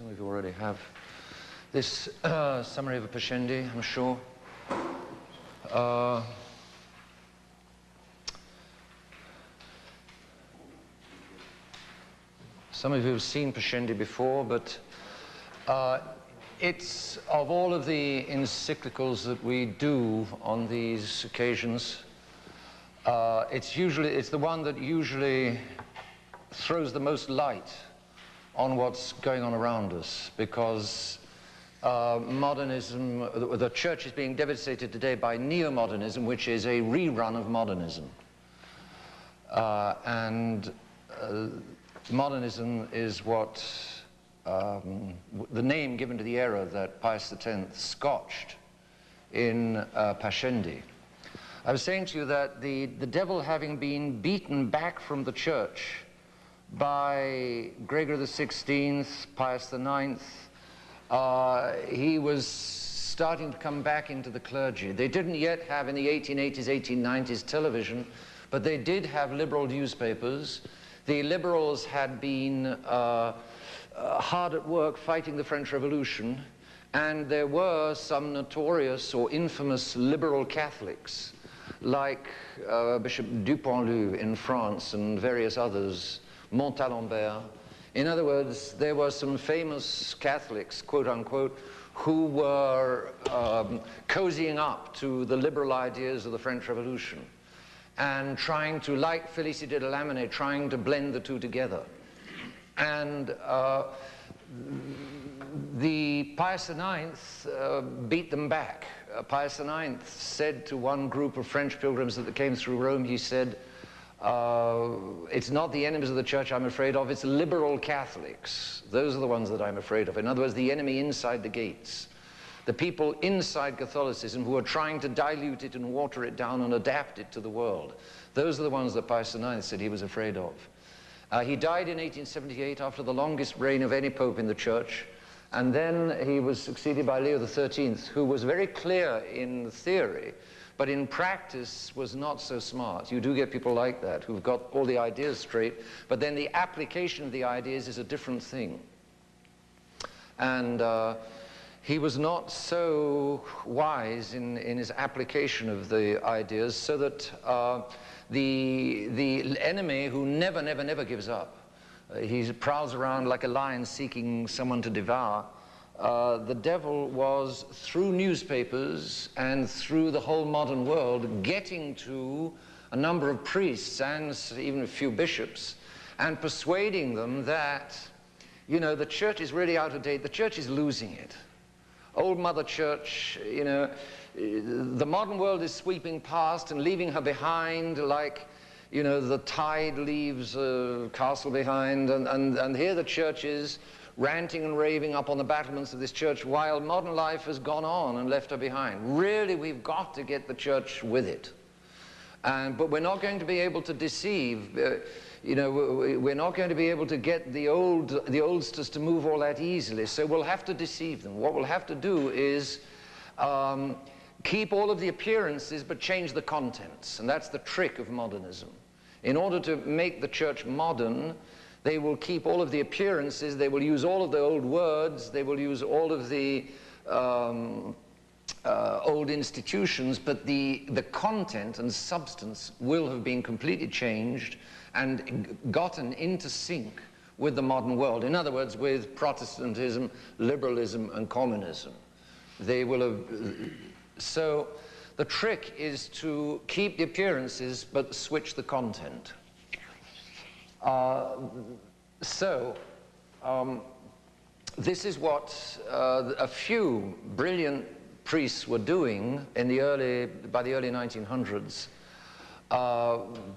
Some of you already have this summary of a Pascendi, I'm sure. Some of you have seen Pascendi before, but it's, of all of the encyclicals that we do on these occasions, it's the one that usually throws the most light on what's going on around us, because modernism, the church is being devastated today by neo-modernism, which is a rerun of modernism. Modernism is what the name given to the era that Pius X scotched in Pascendi. I was saying to you that the devil, having been beaten back from the church by Gregory XVI, Pius IX, he was starting to come back into the clergy. They didn't yet have, in the 1880s, 1890s, television, but they did have liberal newspapers. The liberals had been hard at work fighting the French Revolution, and there were some notorious or infamous liberal Catholics, like Bishop Duponlu in France and various others, Montalembert. In other words, there were some famous Catholics, quote unquote, who were cozying up to the liberal ideas of the French Revolution and trying to, like Félicité de Lamennais, trying to blend the two together. And the Pius IX beat them back. Pius IX said to one group of French pilgrims that came through Rome, he said, it's not the enemies of the church I'm afraid of, it's liberal Catholics. Those are the ones that I'm afraid of. In other words, the enemy inside the gates. The people inside Catholicism who are trying to dilute it and water it down and adapt it to the world. Those are the ones that Pius IX said he was afraid of. He died in 1878 after the longest reign of any pope in the church. And then he was succeeded by Leo XIII, who was very clear in theory, but in practice was not so smart. You do get people like that who've got all the ideas straight, but then the application of the ideas is a different thing. And he was not so wise in his application of the ideas, so that the enemy, who never gives up, he prowls around like a lion seeking someone to devour. The devil was, through newspapers and through the whole modern world, getting to a number of priests and even a few bishops and persuading them that, you know, the church is really out of date, the church is losing it. Old Mother Church, you know, the modern world is sweeping past and leaving her behind like, you know, the tide leaves a castle behind, and here the church is ranting and raving up on the battlements of this church while modern life has gone on and left her behind. Really, we've got to get the church with it. But we're not going to be able to deceive. You know, we're not going to be able to get the oldsters to move all that easily, so we'll have to deceive them. What we'll have to do is keep all of the appearances but change the contents, and that's the trick of modernism. In order to make the church modern, they will keep all of the appearances, they will use all of the old words, they will use all of the old institutions, but the content and substance will have been completely changed and gotten into sync with the modern world. In other words, with Protestantism, liberalism, and communism. They will have... So the trick is to keep the appearances but switch the content. This is what a few brilliant priests were doing in by the early 1900s.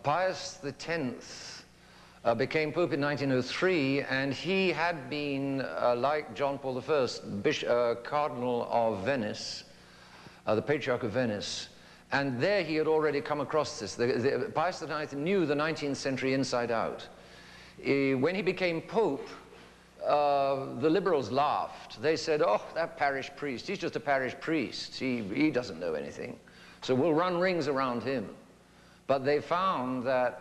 Pius X became Pope in 1903, and he had been, like John Paul I, Cardinal of Venice, the Patriarch of Venice, and there he had already come across this. Pius IX knew the 19th century inside out. When he became Pope, the liberals laughed. They said, oh, that parish priest, he's just a parish priest. He doesn't know anything. So we'll run rings around him. But they found that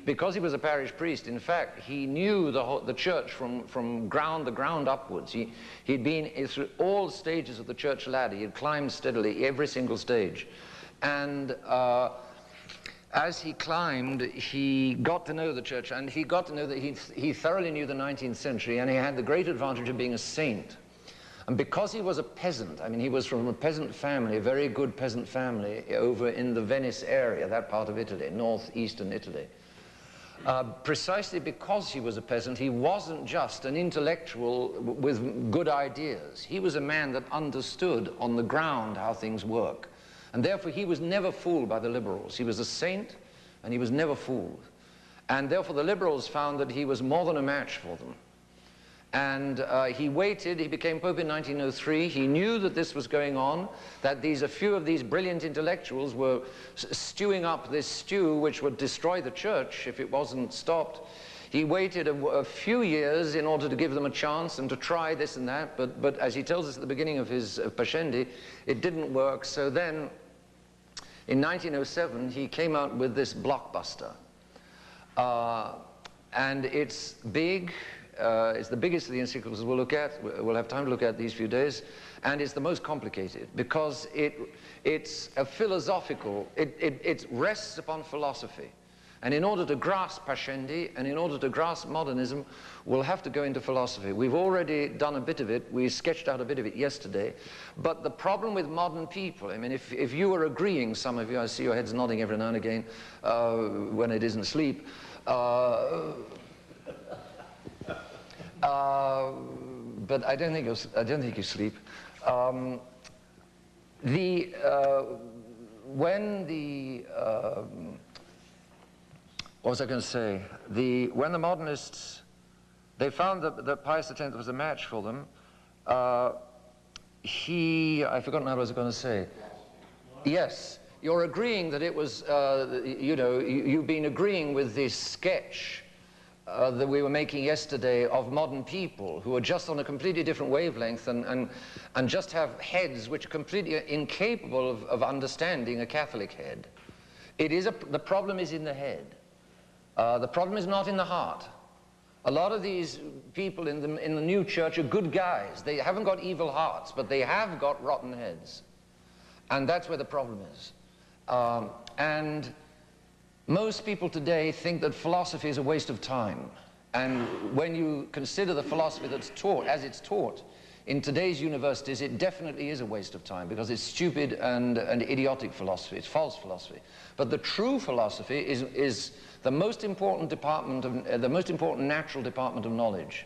because he was a parish priest, in fact, he knew the church from the ground upwards. He'd been through all stages of the church ladder. He'd climbed steadily every single stage. And as he climbed, he got to know the church, and he got to know that he thoroughly knew the 19th century, and he had the great advantage of being a saint. And because he was a peasant, I mean, he was from a peasant family, a very good peasant family over in the Venice area, that part of Italy, northeastern Italy. Precisely because he was a peasant, he wasn't just an intellectual with good ideas. He was a man that understood on the ground how things work. And therefore, he was never fooled by the liberals. He was a saint, and he was never fooled. And therefore, the liberals found that he was more than a match for them. And he waited. He became Pope in 1903. He knew that this was going on, that a few of these brilliant intellectuals were stewing up this stew which would destroy the church if it wasn't stopped. He waited a few years in order to give them a chance and to try this and that, but as he tells us at the beginning of his Pascendi, it didn't work. So then, in 1907, he came out with this blockbuster. And it's big. It's the biggest of the encyclicals we'll look at. We'll have time to look at these few days. And it's the most complicated because it's a philosophical, it rests upon philosophy. And in order to grasp Pascendi and in order to grasp modernism, we'll have to go into philosophy. We've already done a bit of it. We sketched out a bit of it yesterday. But the problem with modern people, I mean, if you are agreeing, some of you, I see your heads nodding every now and again when it isn't sleep, but I don't think you sleep. What was I going to say? When the modernists, they found that Pius X was a match for them, I've forgotten what I was going to say. Yes, you're agreeing that it was, you know, you've been agreeing with this sketch that we were making yesterday of modern people who are just on a completely different wavelength and just have heads which are completely incapable of understanding a Catholic head. The problem is in the head. The problem is not in the heart. A lot of these people in the new church are good guys. They haven't got evil hearts, but they have got rotten heads. And that's where the problem is. And most people today think that philosophy is a waste of time. And when you consider the philosophy that's taught, as it's taught in today's universities, it definitely is a waste of time because it's stupid and idiotic philosophy. It's false philosophy. But the true philosophy is the most important department of, the most important natural department of knowledge.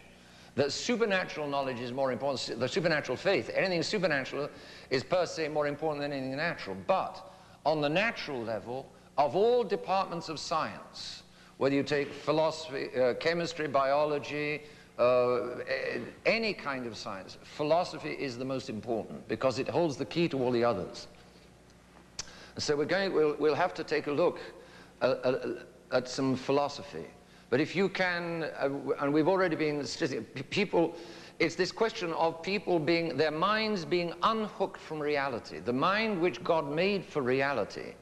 The supernatural knowledge is more important. The supernatural faith, anything supernatural is per se more important than anything natural. But on the natural level, of all departments of science, whether you take philosophy, chemistry, biology, any kind of science, philosophy is the most important because it holds the key to all the others. So we'll have to take a look at some philosophy. But if you can, and we've already been, people, it's this question of people being, their minds being unhooked from reality. The mind which God made for reality.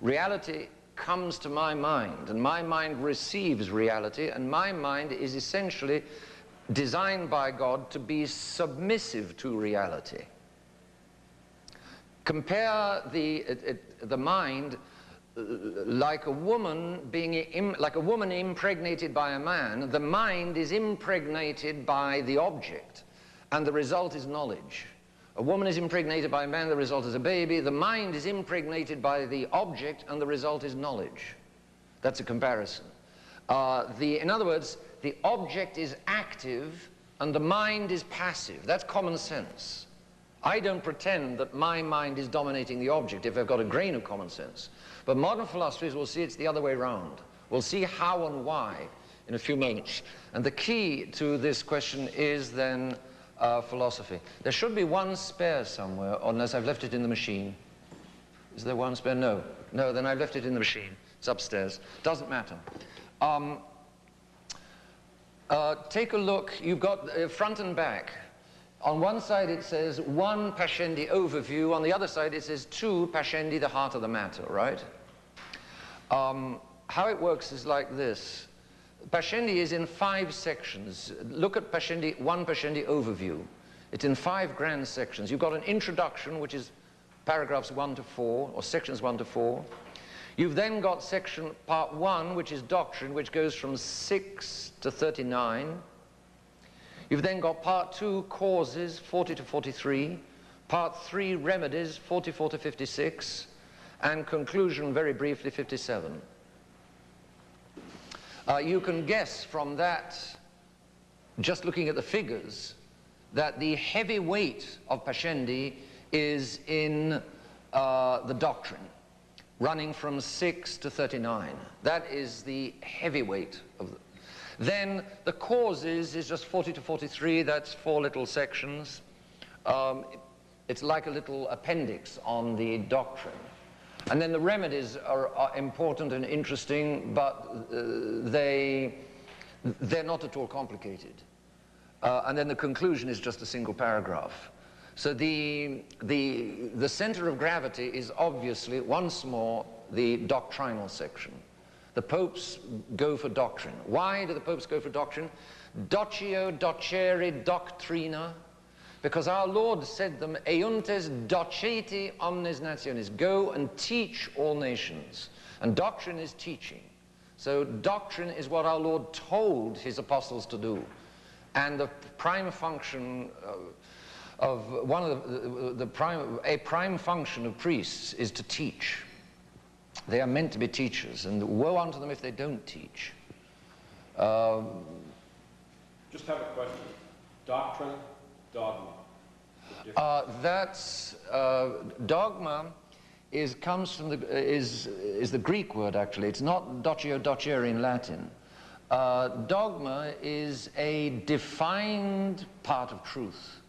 Reality comes to my mind, and my mind receives reality, and my mind is essentially designed by God to be submissive to reality. Compare the mind like a woman like a woman impregnated by a man. The mind is impregnated by the object, and the result is knowledge. A woman is impregnated by a man, the result is a baby. The mind is impregnated by the object, and the result is knowledge. That's a comparison. In other words, the object is active, and the mind is passive. That's common sense. I don't pretend that my mind is dominating the object if I've got a grain of common sense. But modern philosophers will see it's the other way around. We'll see how and why in a few moments. And the key to this question is then philosophy. There should be one spare somewhere, unless I've left it in the machine. Is there one spare? No. No, then I've left it in the machine. It's upstairs. Doesn't matter. Take a look. You've got front and back. On one side it says 1 Pascendi overview. On the other side it says 2 Pascendi, the heart of the matter, right? How it works is like this. Pascendi is in 5 sections. Look at Pascendi, one Pascendi overview. It's in 5 grand sections. You've got an introduction, which is paragraphs 1 to 4, or sections 1 to 4. You've then got section part 1, which is doctrine, which goes from 6 to 39. You've then got part 2, causes, 40 to 43. Part 3, remedies, 44 to 56. And conclusion, very briefly, 57. You can guess from that, just looking at the figures, that the heavy weight of Pascendi is in the doctrine, running from 6 to 39. That is the heavy weight of the... Then the causes is just 40 to 43. That's 4 little sections. It's like a little appendix on the doctrine. And then the remedies are important and interesting, but they're not at all complicated. And then the conclusion is just a single paragraph. So the center of gravity is obviously, once more, the doctrinal section. The popes go for doctrine. Why do the popes go for doctrine? Docio docere doctrina. Because our Lord said them, euntes doceti omnes nationis, go and teach all nations. And doctrine is teaching. So doctrine is what our Lord told his apostles to do. And the prime function of one of a prime function of priests is to teach. They are meant to be teachers, and woe unto them if they don't teach. Just have a question. Doctrine, dogma. Dogma comes from is the Greek word, actually. It's not docio docere in Latin. Dogma is a defined part of truth.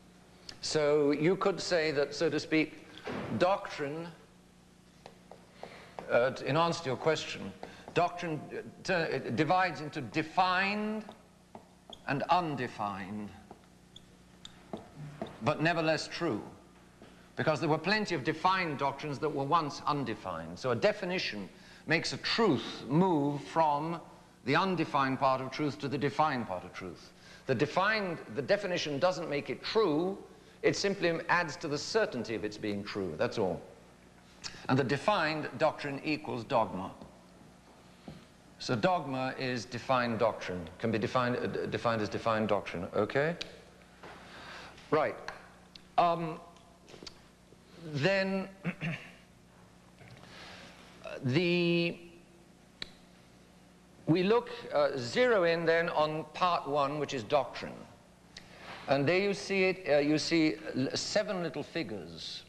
So you could say that, so to speak, doctrine, in answer to your question, doctrine divides into defined and undefined, but nevertheless true. Because there were plenty of defined doctrines that were once undefined. So a definition makes a truth move from the undefined part of truth to the defined part of truth. The definition doesn't make it true, it simply adds to the certainty of its being true, that's all. And the defined doctrine equals dogma. So dogma is defined doctrine, can be defined as defined doctrine, okay? Right. Then we look, zero in then on part 1, which is doctrine. And there you see it, you see 7 little figures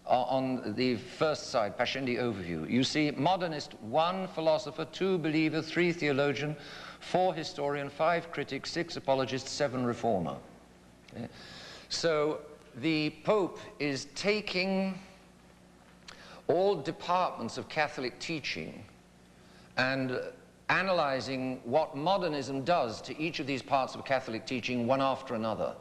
on the first side, Pascendi overview. You see modernist, 1 philosopher, 2 believer, 3 theologian, 4 historian, 5 critic, 6 apologist, 7 reformer. Okay. So the Pope is taking all departments of Catholic teaching and analyzing what modernism does to each of these parts of Catholic teaching, one after another.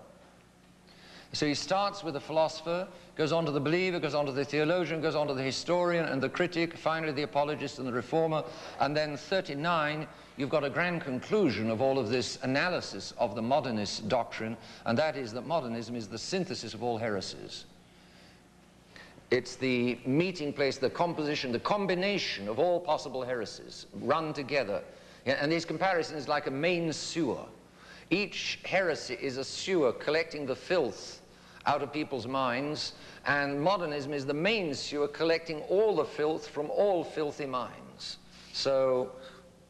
So he starts with the philosopher, goes on to the believer, goes on to the theologian, goes on to the historian and the critic, finally the apologist and the reformer, and then 39, you've got a grand conclusion of all of this analysis of the modernist doctrine, and that is that modernism is the synthesis of all heresies. It's the meeting place, the composition, the combination of all possible heresies run together. And these comparisons like a main sewer. Each heresy is a sewer collecting the filth out of people's minds, and modernism is the main sewer collecting all the filth from all filthy minds. So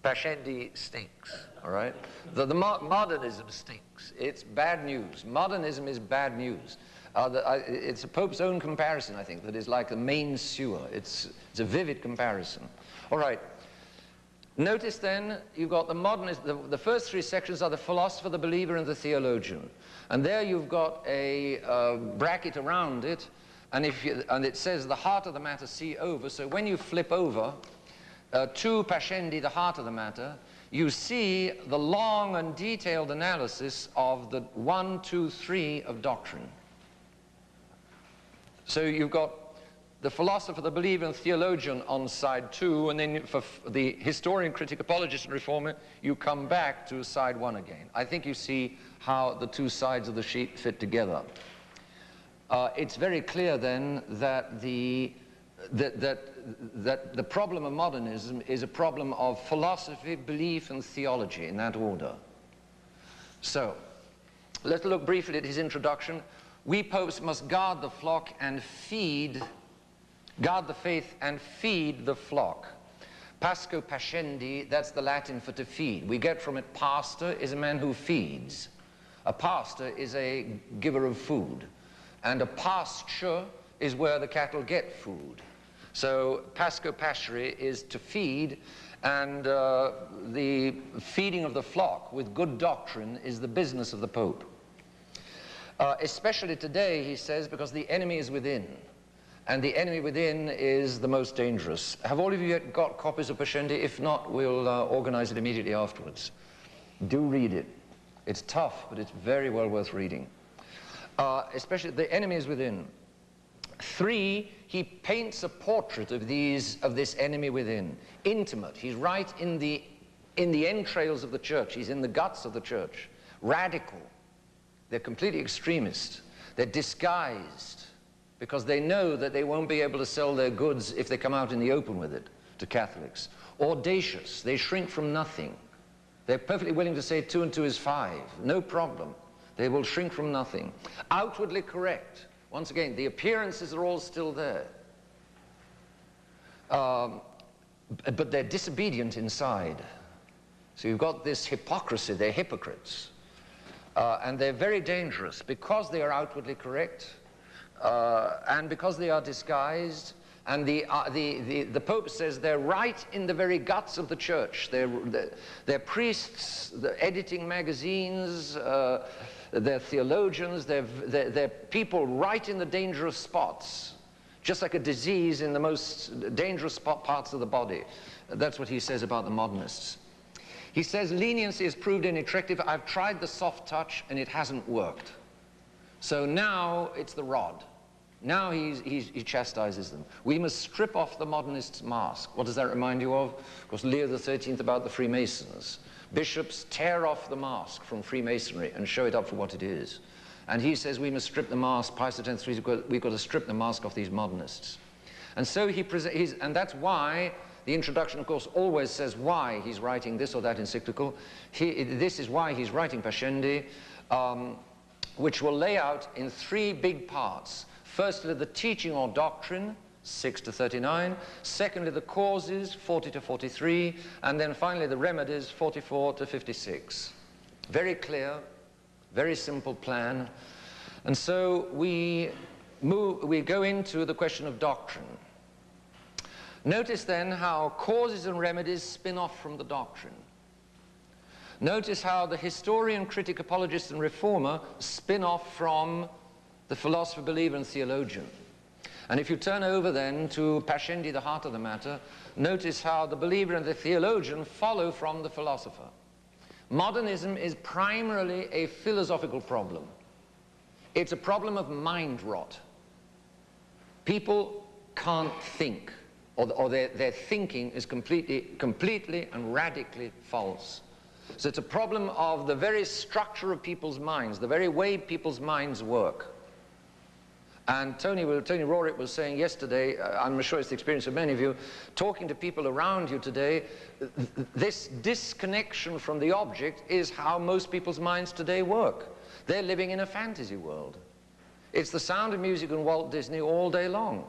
Pascendi stinks, all right? Modernism stinks. It's bad news. Modernism is bad news. It's a Pope's own comparison, I think, that is like the main sewer. It's a vivid comparison. All right. Notice then, you've got the modernist, the first 3 sections are the philosopher, the believer, and the theologian. And there you've got a bracket around it, and it says the heart of the matter, see over. So when you flip over to Pascendi, the heart of the matter, you see the long and detailed analysis of the 1, 2, 3 of doctrine. So you've got the philosopher, the believer, and theologian on side 2, and then for the historian, critic, apologist, and reformer, you come back to side 1 again. I think you see how the two sides of the sheet fit together. It's very clear then that the problem of modernism is a problem of philosophy, belief, and theology, in that order. So, let's look briefly at his introduction. We popes must guard the flock and guard the faith and feed the flock. Pasco pascendi, that's the Latin for to feed. We get from it pastor is a man who feeds. A pastor is a giver of food. And a pasture is where the cattle get food. So pasco pascere is to feed, and the feeding of the flock with good doctrine is the business of the Pope. Especially today, he says, because the enemy is within. And the enemy within is the most dangerous. Have all of you yet got copies of Pascendi? If not, we'll organize it immediately afterwards. Do read it. It's tough, but it's very well worth reading. Especially the enemy is within. 3, he paints a portrait of this enemy within. Intimate. He's right in the entrails of the church. He's in the guts of the church. Radical. They're completely extremist. They're disguised because they know that they won't be able to sell their goods if they come out in the open with it to Catholics. Audacious. They shrink from nothing. They're perfectly willing to say 2 and 2 is 5. No problem. They will shrink from nothing. Outwardly correct. Once again, the appearances are all still there. But they're disobedient inside. So you've got this hypocrisy. They're hypocrites. And they're very dangerous because they are outwardly correct and because they are disguised. And the Pope says they're right in the very guts of the church. They're priests, they're editing magazines, they're theologians, they're people right in the dangerous spots, just like a disease in the most dangerous parts of the body. That's what he says about the modernists. He says leniency has proved ineffective. I've tried the soft touch and it hasn't worked. So now it's the rod. Now he chastises them. We must strip off the modernist's mask. What does that remind you of? Of course, Leo XIII about the Freemasons. Bishops tear off the mask from Freemasonry and show it up for what it is. And he says we must strip the mask. Pius X, we've got to strip the mask off these modernists. And so and that's why the introduction, of course, always says why he's writing this or that encyclical. This is why he's writing Pascendi, which will lay out in 3 big parts. Firstly, the teaching or doctrine, 6 to 39. Secondly, the causes, 40 to 43. And then finally, the remedies, 44 to 56. Very clear, very simple plan. And so we go into the question of doctrine. Notice then how causes and remedies spin off from the doctrine. Notice how the historian, critic, apologist, and reformer spin off from the philosopher, believer, and theologian. And if you turn over then to Pascendi, the heart of the matter, notice how the believer and the theologian follow from the philosopher. Modernism is primarily a philosophical problem. It's a problem of mind rot. People can't think, or their thinking is completely and radically false. So it's a problem of the very structure of people's minds, the very way people's minds work. And Tony Rorick was saying yesterday, I'm sure it's the experience of many of you, talking to people around you today, this disconnection from the object is how most people's minds today work. They're living in a fantasy world. It's the Sound of Music and Walt Disney all day long.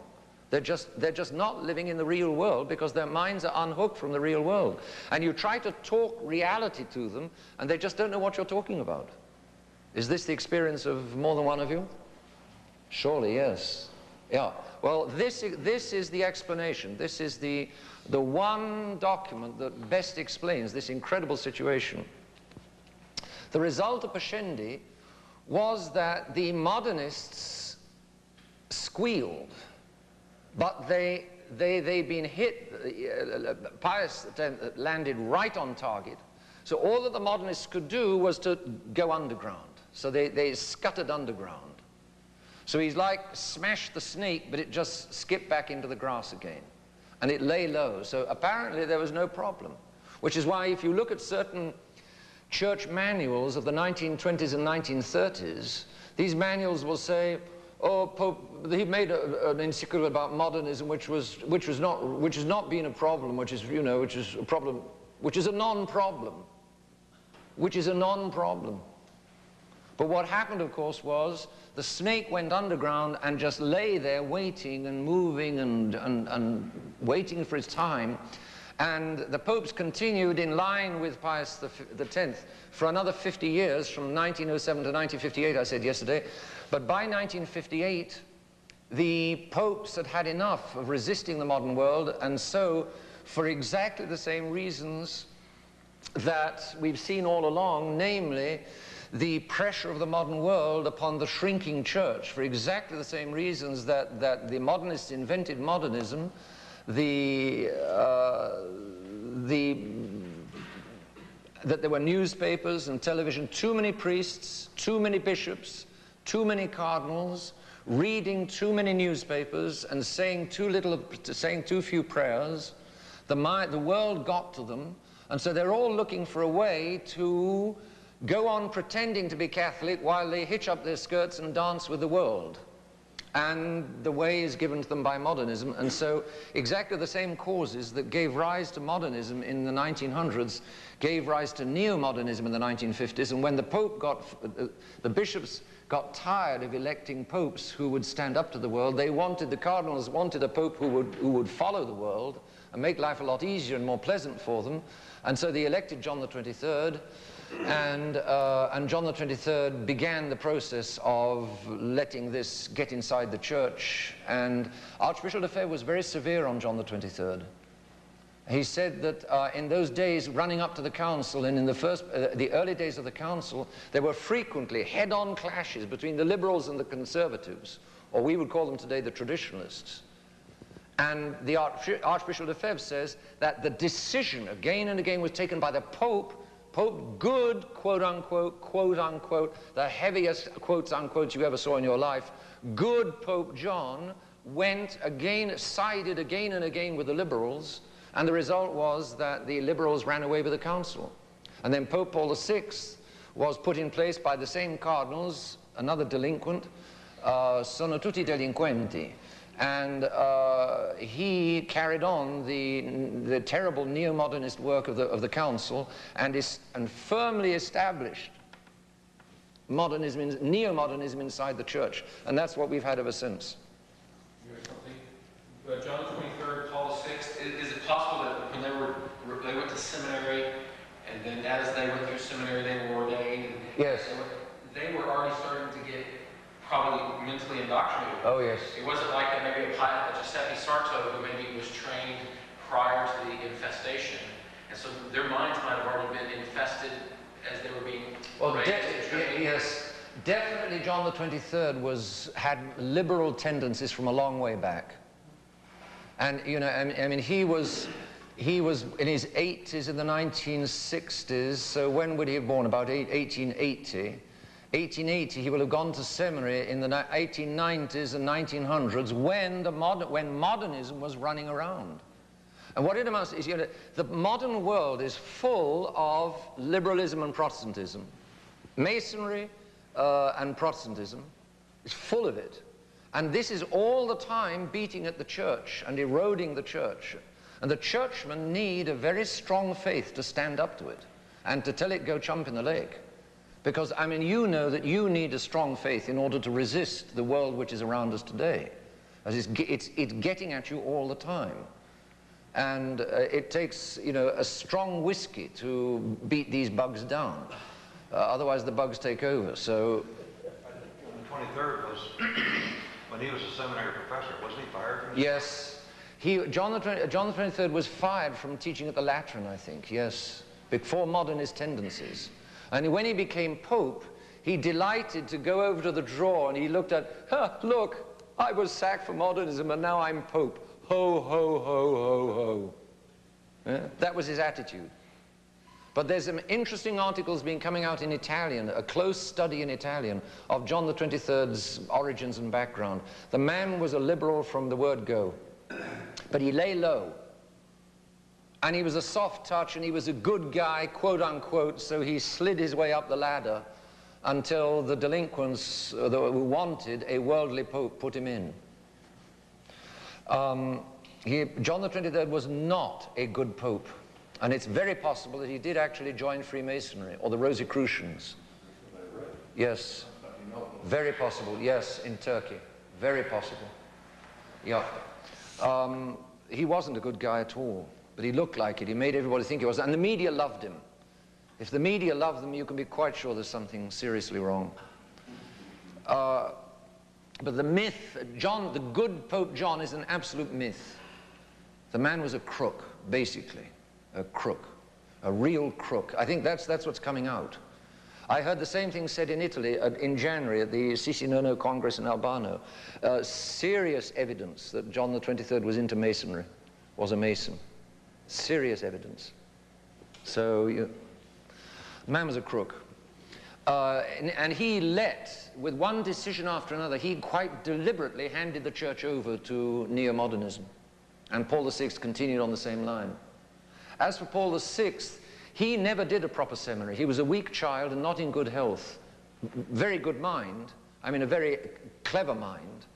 They're just not living in the real world because their minds are unhooked from the real world. And you try to talk reality to them, and they just don't know what you're talking about. Is this the experience of more than one of you? Surely, yes. Yeah. Well, this is the explanation. This is the one document that best explains this incredible situation. The result of Pascendi was that the modernists squealed, but they'd been hit. Pius landed right on target. So all that the modernists could do was to go underground. So they scuttered underground. So he's like smashed the snake, but it just skipped back into the grass again. And it lay low. So apparently there was no problem. Which is why if you look at certain church manuals of the 1920s and 1930s, these manuals will say, oh, Pope, he made an encyclical about modernism, which has not been a problem, which is a problem, which is a non-problem, which is a non-problem. But what happened, of course, was the snake went underground and just lay there waiting and moving and waiting for its time. And the popes continued in line with Pius X for another 50 years, from 1907 to 1958, I said yesterday. But by 1958, the popes had had enough of resisting the modern world, and so, for exactly the same reasons that we've seen all along, namely the pressure of the modern world upon the shrinking church, for exactly the same reasons that the modernists invented modernism, that there were newspapers and television, too many priests, too many bishops, too many cardinals, reading too many newspapers and saying too few prayers. The world got to them, and so they're all looking for a way to go on pretending to be Catholic while they hitch up their skirts and dance with the world. And the way is given to them by modernism. And so exactly the same causes that gave rise to modernism in the 1900s gave rise to neo-modernism in the 1950s. And when the bishops got tired of electing popes who would stand up to the world, the cardinals wanted a pope who would follow the world and make life a lot easier and more pleasant for them. And so they elected John the 23rd. And John the 23rd began the process of letting this get inside the church. And Archbishop Lefebvre was very severe on John the 23rd. He said that in those days running up to the council, and in the early days of the council, there were frequently head-on clashes between the liberals and the conservatives, or we would call them today the traditionalists. And the Archbishop Lefebvre says that the decision again and again was taken by the Pope good, quote unquote, the heaviest quotes unquote you ever saw in your life, good Pope John sided again and again with the liberals, and the result was that the liberals ran away with the council. And then Pope Paul VI was put in place by the same cardinals, another delinquent, sono tutti delinquenti. And he carried on the terrible neo-modernist work of the council and firmly established neo-modernism inside the church. And that's what we've had ever since. John 23rd, Paul VI, is it possible that when they went to seminary, and then as they went through seminary, they were ordained? Yes. They were already starting to get probably mentally indoctrinated. Oh, yes. It wasn't like maybe a Giuseppe Sarto who maybe was trained prior to the infestation, and so their minds might have already been infested as they were being raised and trained. Yes, definitely John the 23rd had liberal tendencies from a long way back. And, you know, I mean, he was in his 80s in the 1960s, so when would he have born? About 1880. 1880, he will have gone to seminary in the 1890s and 1900s when modernism was running around. And what it amounts to is, you know, the modern world is full of liberalism and Protestantism. Masonry and Protestantism is full of it. And this is all the time beating at the church and eroding the church. And the churchmen need a very strong faith to stand up to it and to tell it go chump in the lake. Because, I mean, you know that you need a strong faith in order to resist the world which is around us today. As it's getting at you all the time. And it takes, you know, a strong whiskey to beat these bugs down. Otherwise the bugs take over. So The 23rd was, when he was a seminary professor, wasn't he fired from his yes. John the 23rd was fired from teaching at the Lateran, I think, yes, before modernist tendencies. And when he became Pope, he delighted to go over to the drawer and he looked at, look, I was sacked for modernism and now I'm Pope. Ho, ho, ho, ho, ho. Yeah? That was his attitude. But there's some interesting articles been coming out in Italian, a close study in Italian of John the 23rd's origins and background. The man was a liberal from the word go, but he lay low. And he was a soft touch, and he was a good guy, quote unquote, so he slid his way up the ladder until the delinquents who wanted a worldly pope put him in. John the 23rd was not a good pope. And it's very possible that he did actually join Freemasonry or the Rosicrucians. Yes, very possible. Yes, in Turkey, very possible. Yeah, he wasn't a good guy at all, but he looked like it. He made everybody think he was, and the media loved him. If the media loved them, you can be quite sure there's something seriously wrong. But the myth, John, the good Pope John, is an absolute myth. The man was a crook, basically. A crook, a real crook. I think that's what's coming out. I heard the same thing said in Italy in January at the Sisinono Congress in Albano. Serious evidence that John the 23rd was into Masonry, was a Mason. Serious evidence. So, the man was a crook. And he with one decision after another, he quite deliberately handed the church over to neo-modernism. And Paul VI continued on the same line. As for Paul VI, he never did a proper seminary. He was a weak child and not in good health. Very good mind, I mean a very clever mind,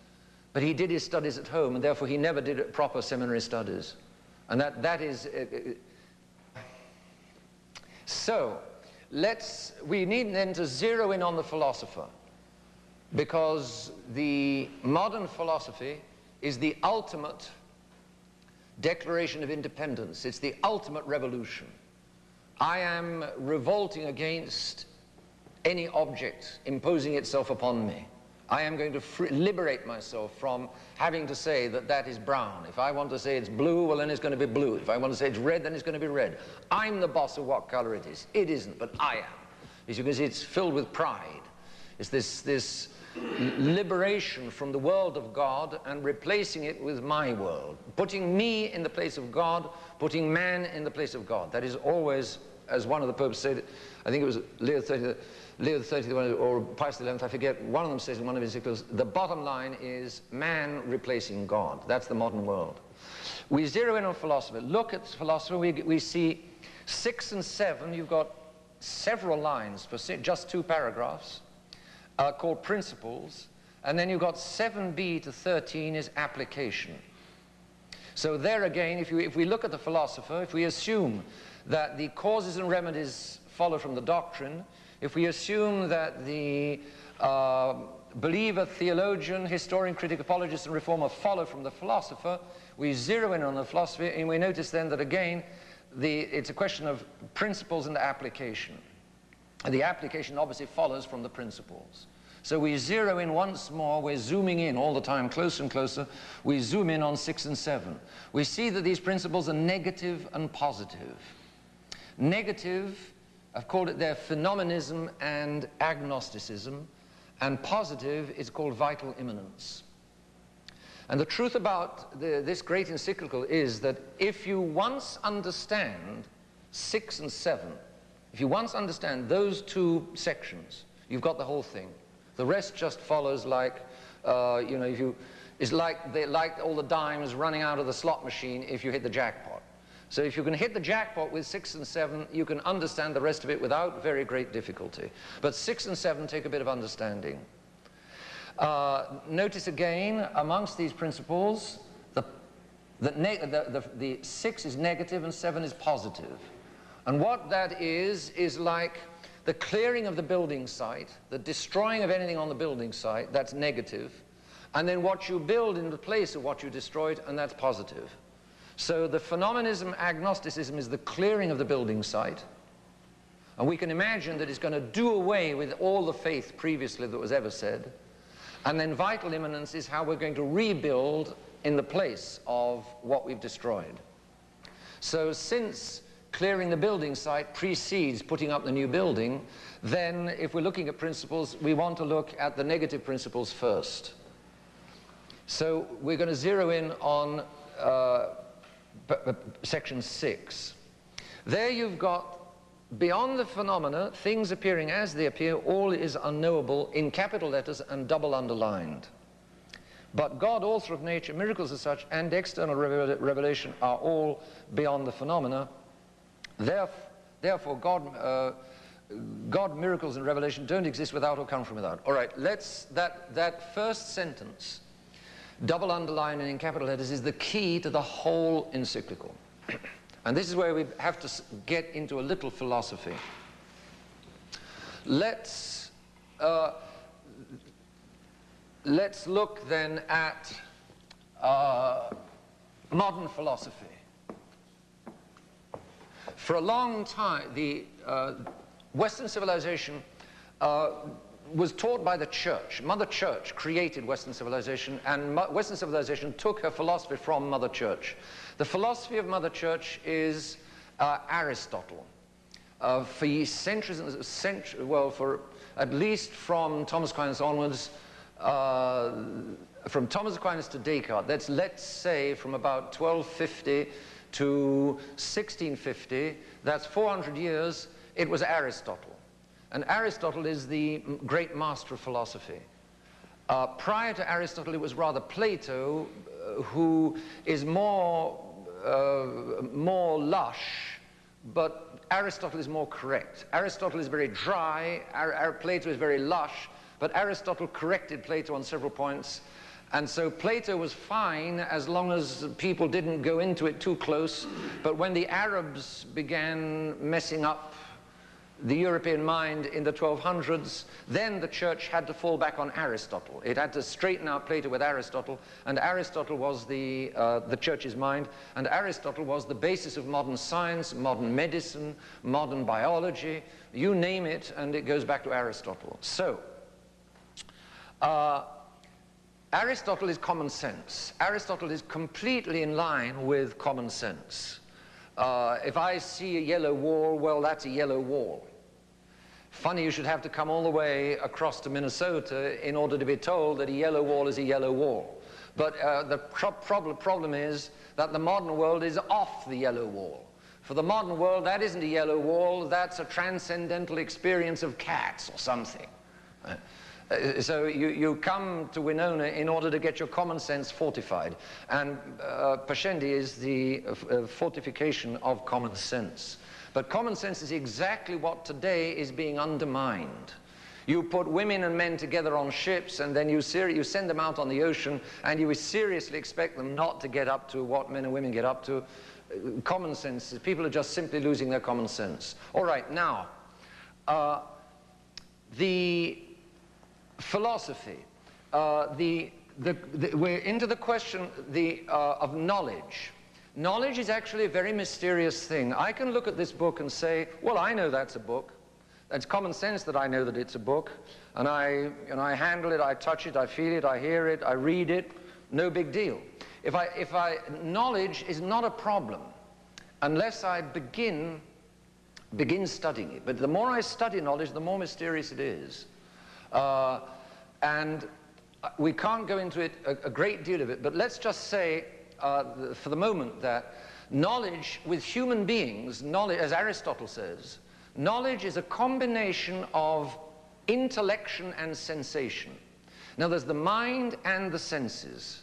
but he did his studies at home, and therefore he never did proper seminary studies. And that is... So, we need then to zero in on the philosopher, because the modern philosophy is the ultimate declaration of independence. It's the ultimate revolution. I am revolting against any object imposing itself upon me. I am going to liberate myself from having to say that that is brown. If I want to say it's blue, well then it's going to be blue. If I want to say it's red, then it's going to be red. I'm the boss of what color it is. It isn't, but I am. As you can see, it's filled with pride. It's this liberation from the world of God and replacing it with my world, putting me in the place of God, putting man in the place of God. That is always, as one of the popes said, I think it was Leo XXX or Pius XI, I forget, one of them says in one of his encyclicals, the bottom line is man replacing God. That's the modern world. We zero in on philosophy. Look at philosophy, we see 6 and 7, you've got several lines for just 2 paragraphs. Called principles, and then you've got 7b to 13 is application. So there again, if we look at the philosopher, if we assume that the causes and remedies follow from the doctrine, if we assume that the believer, theologian, historian, critic, apologist, and reformer follow from the philosopher, we zero in on the philosophy, and we notice then that again, it's a question of principles and application. And the application obviously follows from the principles. So we zero in once more, we're zooming in all the time, closer and closer. We zoom in on 6 and 7. We see that these principles are negative and positive. Negative, I've called it there phenomenism and agnosticism, and positive is called vital immanence. And the truth about this great encyclical is that if you once understand 6 and 7, if you once understand those 2 sections, you've got the whole thing. The rest just follows like, you know, it's like all the dimes running out of the slot machine if you hit the jackpot. So if you can hit the jackpot with 6 and 7, you can understand the rest of it without very great difficulty. But 6 and 7 take a bit of understanding. Notice again, amongst these principles, the 6 is negative and 7 is positive. And what that is like the clearing of the building site, the destroying of anything on the building site, that's negative. And then what you build in the place of what you destroyed, and that's positive. So the phenomenism, agnosticism is the clearing of the building site. And we can imagine that it's going to do away with all the faith previously that was ever said. And then vital immanence is how we're going to rebuild in the place of what we've destroyed. So since clearing the building site precedes putting up the new building, then if we're looking at principles, we want to look at the negative principles first. So we're going to zero in on section 6. There you've got beyond the phenomena, things appearing as they appear, all is unknowable in capital letters and double underlined. But God, author of nature, miracles as such, and external revelation are all beyond the phenomena. Therefore, God, miracles, and revelation don't exist without or come from without. All right, that first sentence, double underlined and in capital letters, is the key to the whole encyclical. And this is where we have to get into a little philosophy. Let's look then at modern philosophy. For a long time, the Western civilization was taught by the Church. Mother Church created Western civilization, and Western civilization took her philosophy from Mother Church. The philosophy of Mother Church is Aristotle. For centuries, well, for at least from Thomas Aquinas onwards, from Thomas Aquinas to Descartes, let's say from about 1250 to 1650, that's 400 years, it was Aristotle. And Aristotle is the great master of philosophy. Prior to Aristotle, it was rather Plato, who is more lush, but Aristotle is more correct. Aristotle is very dry, Plato is very lush, but Aristotle corrected Plato on several points. And so Plato was fine as long as people didn't go into it too close. But when the Arabs began messing up the European mind in the 1200s, then the church had to fall back on Aristotle. It had to straighten out Plato with Aristotle, and Aristotle was the church's mind, and Aristotle was the basis of modern science, modern medicine, modern biology, you name it, and it goes back to Aristotle. So, Aristotle is common sense. Aristotle is completely in line with common sense. If I see a yellow wall, well, that's a yellow wall. Funny you should have to come all the way across to Minnesota in order to be told that a yellow wall is a yellow wall. But the problem is that the modern world is off the yellow wall. For the modern world, that isn't a yellow wall, that's a transcendental experience of cats or something. So you come to Winona in order to get your common sense fortified. And Pascendi is the fortification of common sense. But common sense is exactly what today is being undermined. You put women and men together on ships, and then you send them out on the ocean, and you seriously expect them not to get up to what men and women get up to. Common sense, people are just simply losing their common sense. All right, now, the philosophy, we're into the question of knowledge. Knowledge is actually a very mysterious thing. I can look at this book and say, well, I know that's a book. It's common sense that I know that it's a book. And I handle it, I touch it, I feel it, I hear it, I read it. No big deal. Knowledge is not a problem unless I begin studying it. But the more I study knowledge, the more mysterious it is. And we can't go into it, a great deal of it, but let's just say for the moment that knowledge with human beings, knowledge, as Aristotle says, knowledge is a combination of intellection and sensation. Now there's the mind and the senses.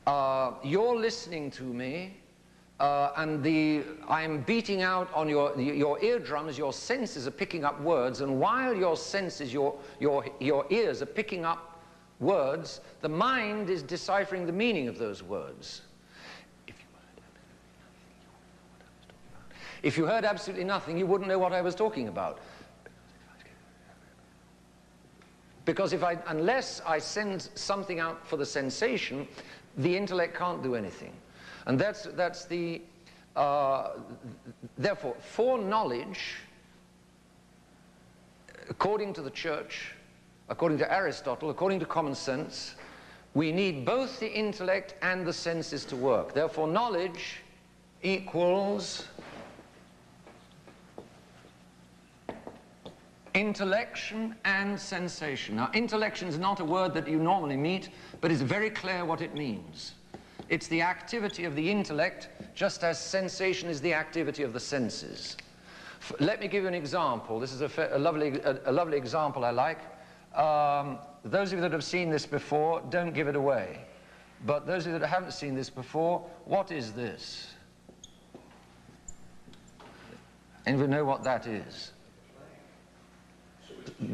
You're listening to me, and I'm beating out on your eardrums, your senses are picking up words, and while your senses, your ears are picking up words, the mind is deciphering the meaning of those words. If you heard absolutely nothing, you wouldn't know what I was talking about. Because unless I send something out for the sensation, the intellect can't do anything. And that's the, therefore, for knowledge, according to the church, according to Aristotle, according to common sense, we need both the intellect and the senses to work. Therefore, knowledge equals intellection and sensation. Now, intellection is not a word that you normally meet, but it's very clear what it means. It's the activity of the intellect, just as sensation is the activity of the senses. Let me give you an example. This is a lovely example I like. Those of you that have seen this before, don't give it away. But those of you that haven't seen this before, what is this? Anyone know what that is?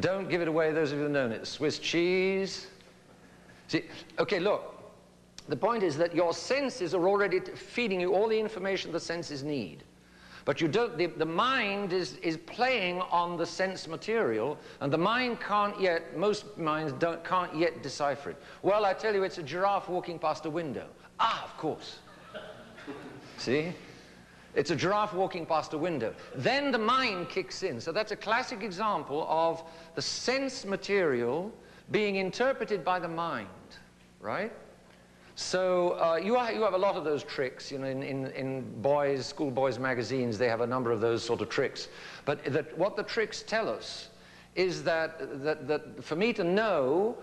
Don't give it away, those of you that know it. Swiss cheese. See, okay, look. The point is that your senses are already feeding you all the information the senses need. But you don't, the mind is playing on the sense material, and the mind can't yet, most minds can't yet decipher it. Well, I tell you, it's a giraffe walking past a window. Ah, of course. See? It's a giraffe walking past a window. Then the mind kicks in. So that's a classic example of the sense material being interpreted by the mind, right? So you have a lot of those tricks, you know, in schoolboys magazines. They have a number of those sort of tricks. But what the tricks tell us is that for me to know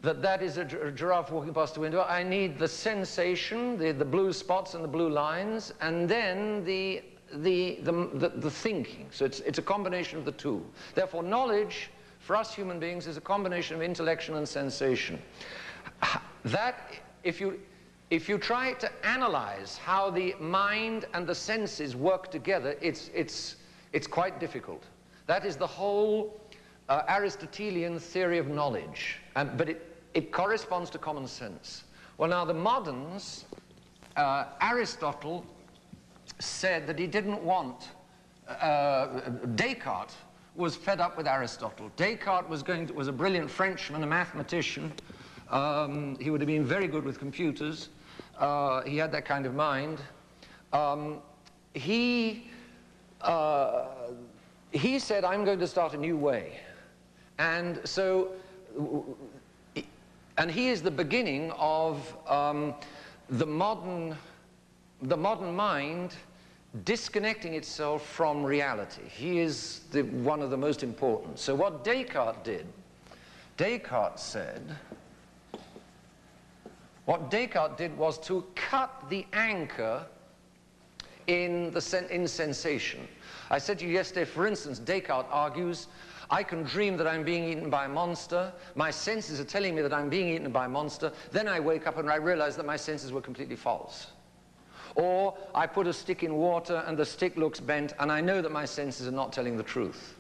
that is a giraffe walking past the window, I need the sensation, the blue spots and the blue lines, and then the thinking. So it's a combination of the two. Therefore, knowledge for us human beings is a combination of intellection and sensation. That, if you try to analyze how the mind and the senses work together, it's quite difficult. That is the whole Aristotelian theory of knowledge, but it corresponds to common sense. Well, now the moderns, Aristotle said that he didn't want, Descartes was fed up with Aristotle. Descartes was a brilliant Frenchman, a mathematician. He would have been very good with computers. He had that kind of mind. He said, I'm going to start a new way. And so, and he is the beginning of the modern mind disconnecting itself from reality. He is one of the most important. So what Descartes did, Descartes said, what Descartes did was to cut the anchor in sensation. I said to you yesterday, for instance, Descartes argues, I can dream that I'm being eaten by a monster, my senses are telling me that I'm being eaten by a monster, then I wake up and I realize that my senses were completely false. Or I put a stick in water and the stick looks bent and I know that my senses are not telling the truth.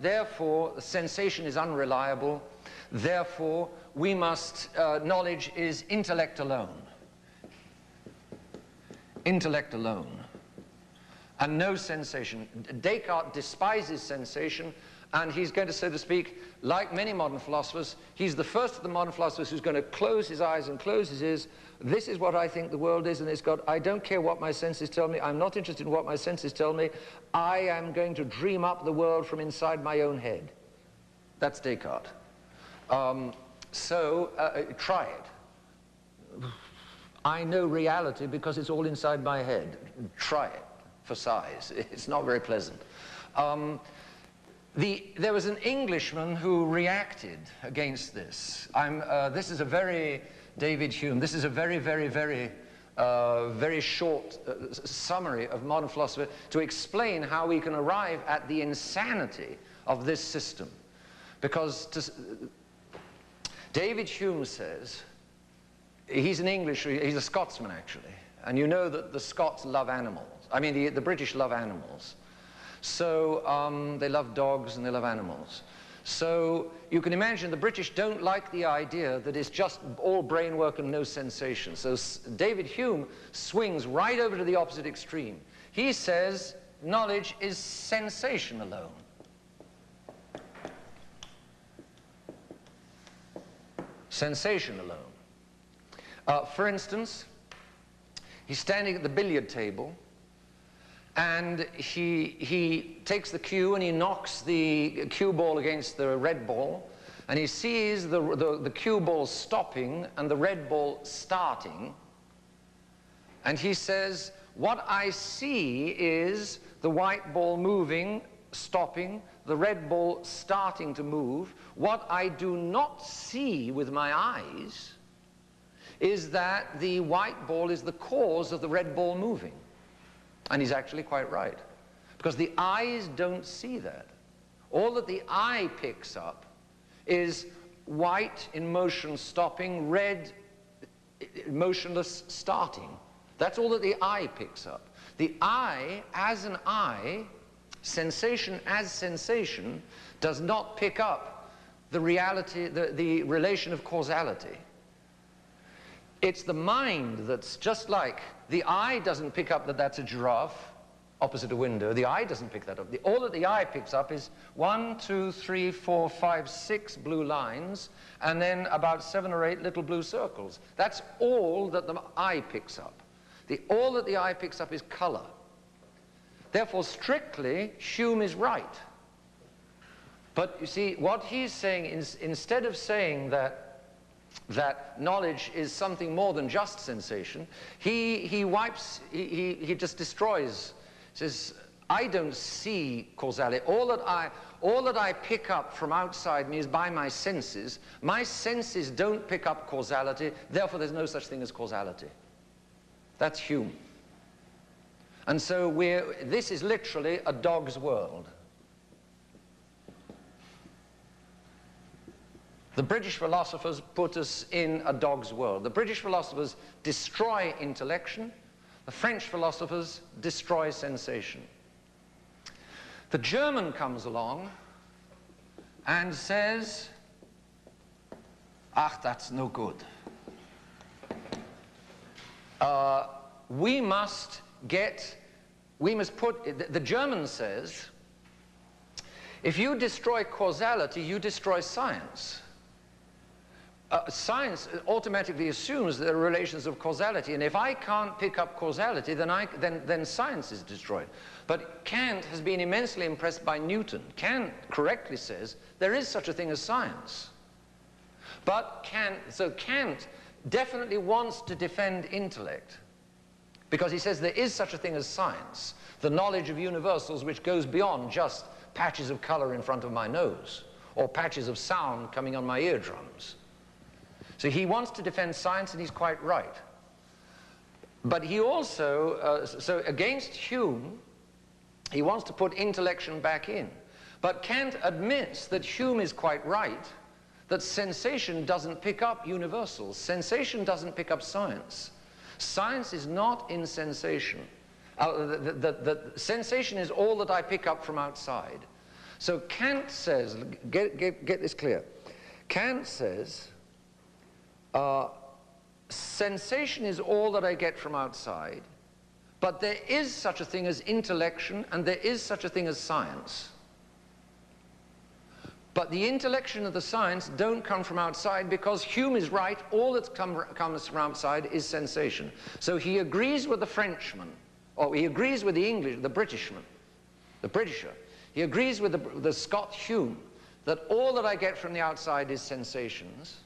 Therefore, sensation is unreliable. Therefore, we must, knowledge is intellect alone. Intellect alone. And no sensation. Descartes despises sensation, and he's going to, so to speak, like many modern philosophers, he's the first of the modern philosophers who's going to close his eyes and close his ears. This is what I think the world is, and it's got, I don't care what my senses tell me, I'm not interested in what my senses tell me, I am going to dream up the world from inside my own head. That's Descartes. Try it. I know reality because it's all inside my head. Try it for size. It's not very pleasant. There was an Englishman who reacted against this. This is a very, David Hume, this is a very, very, very, very short summary of modern philosophy to explain how we can arrive at the insanity of this system. Because David Hume says, he's a Scotsman actually, and you know that the Scots love animals. I mean, the British love animals. So they love dogs and they love animals. So you can imagine the British don't like the idea that it's just all brain work and no sensation. So David Hume swings right over to the opposite extreme. He says knowledge is sensation alone. Sensation alone. For instance, he's standing at the billiard table and he takes the cue and he knocks the cue ball against the red ball and he sees the cue ball stopping and the red ball starting, and he says, what I see is the white ball moving, stopping, the red ball starting to move. What I do not see with my eyes is that the white ball is the cause of the red ball moving. And he's actually quite right. because the eyes don't see that. All that the eye picks up is white in motion stopping, red motionless starting. That's all that the eye picks up. The eye, as an eye, sensation as sensation, does not pick up the reality, the relation of causality. It's the mind that's just like the eye doesn't pick up that that's a giraffe opposite a window. The eye doesn't pick that up. All that the eye picks up is 1, 2, 3, 4, 5, 6 blue lines, and then about 7 or 8 little blue circles. That's all that the eye picks up. All that the eye picks up is color. Therefore, strictly, Hume is right. But you see, what he's saying is, instead of saying that knowledge is something more than just sensation, he just destroys. He says, I don't see causality. All that I pick up from outside me is by my senses. My senses don't pick up causality, therefore there's no such thing as causality. That's Hume. And so this is literally a dog's world. The British philosophers put us in a dog's world. The British philosophers destroy intellection. The French philosophers destroy sensation. The German comes along and says, "Ach, that's no good. We must put," the German says, if you destroy causality, you destroy science. Science automatically assumes there are relations of causality, and if I can't pick up causality, then science is destroyed. But Kant has been immensely impressed by Newton. Kant correctly says there is such a thing as science. But Kant definitely wants to defend intellect, because he says there is such a thing as science, the knowledge of universals which goes beyond just patches of color in front of my nose, or patches of sound coming on my eardrums. So he wants to defend science, and he's quite right. But he also, so against Hume, he wants to put intellection back in. But Kant admits that Hume is quite right, that sensation doesn't pick up universals. Sensation doesn't pick up science. Science is not in sensation. The sensation is all that I pick up from outside. So Kant says, get this clear, Kant says, sensation is all that I get from outside, but there is such a thing as intellection, and there is such a thing as science. But the intellection and the science don't come from outside, because Hume is right, all that comes from outside is sensation. So he agrees with the Frenchman, or he agrees with the English, the Britishman, the Britisher. He agrees with the Scot Hume, that all that I get from the outside is sensations.